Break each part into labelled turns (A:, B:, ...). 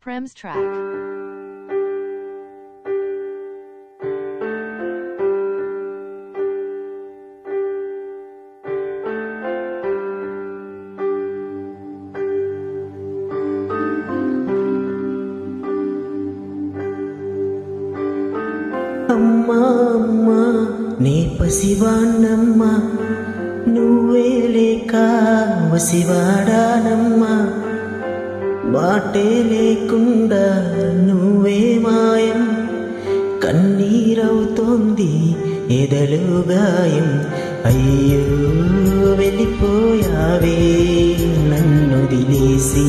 A: Prem's track.
B: అమ్మా అమ్మా నే పసివాణ్ణమ్మా నువ్వే లేక వసివాడానమ్మా మాటే లేకుండా నువ్వే మాయం కన్నీరవుతోంది ఎదలో గాయం అయ్యో వెళ్ళిపోయావే నన్నొదిలేసి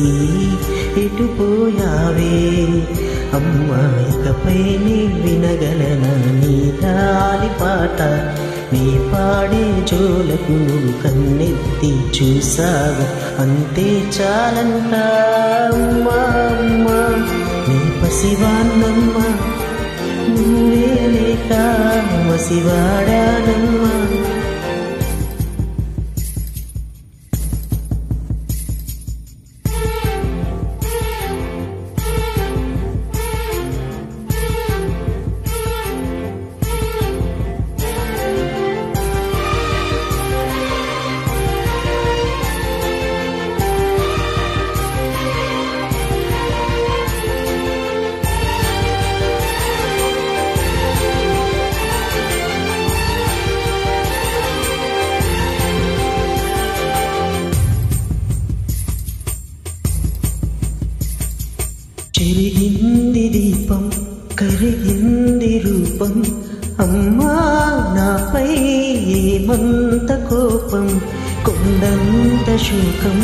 B: ఎటుపోయావే అమ్మా ఇకపై నీ వినగలనా నీ లాలి పాట నీ పాడే జోలకు నువ్వు కన్నెత్తి చూసావు అంతే చాలంట అమ్మా అమ్మా నీ పసివాణ్ణమ్మా నువ్వే లేక వసివాడానమ్మా చెరిగింది దీపం కరిగింది రూపం అమ్మా నాపై ఏమంత కోపం కొండంత శోకం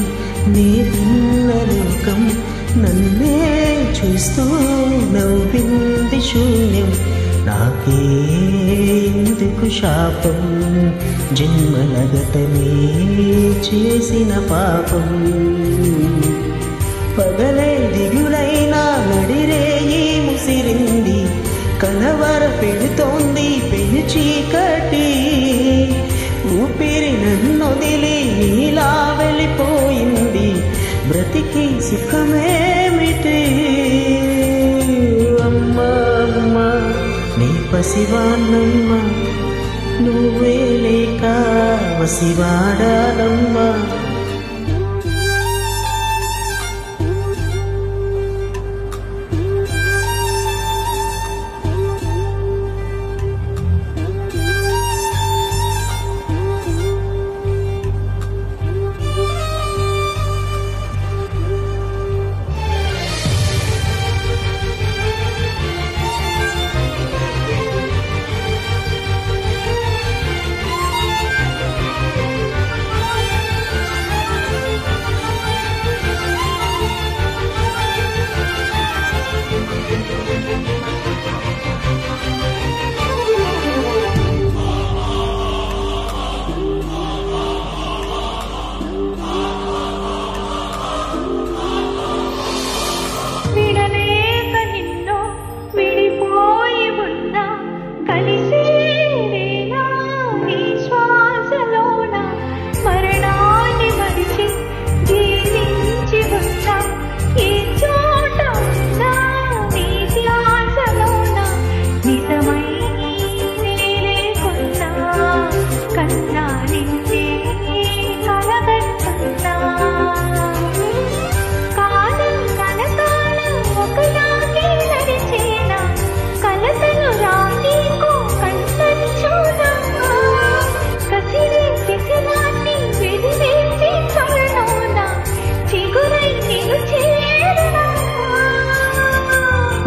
B: నీ విన్న లోకం నన్నే చూస్తూ నవ్వింది శూన్యం నాకే ఎందుకు శాపం జన్మలగతమే చేసిన పాపం పగలే దిగులైనా నడిరేయి ముసిరింది కలవర పెడుతోంది పెను చీకటి ఊపిరి నన్నొదిలి నీలా వెళ్ళిపోయింది బ్రతికి సుఖమేమిటి అమ్మా అమ్మా నీ పసివాణ్ణమ్మా నువ్వే లేక వసివాడానమ్మా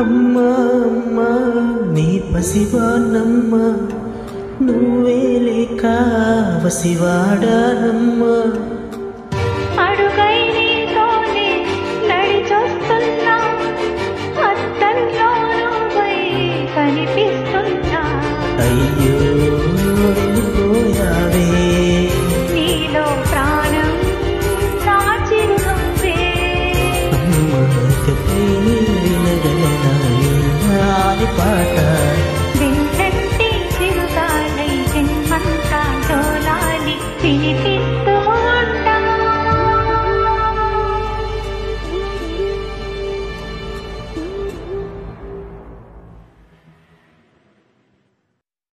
B: అమ్మా అమ్మా నీ పసివాణ్ణమ్మా నువ్వే లేక వసివాడానమ్మా
C: అడుగై నీతోనే నడిచొస్తున్నా అద్దంలో నువ్వై కనిపిస్తున్నా
B: అయ్యో వెళ్ళిపోయావే
C: నీలో ప్రాణం నాచిరుందే
B: అమ్మా ఇకపై వినగలనా నీ లాలి పాట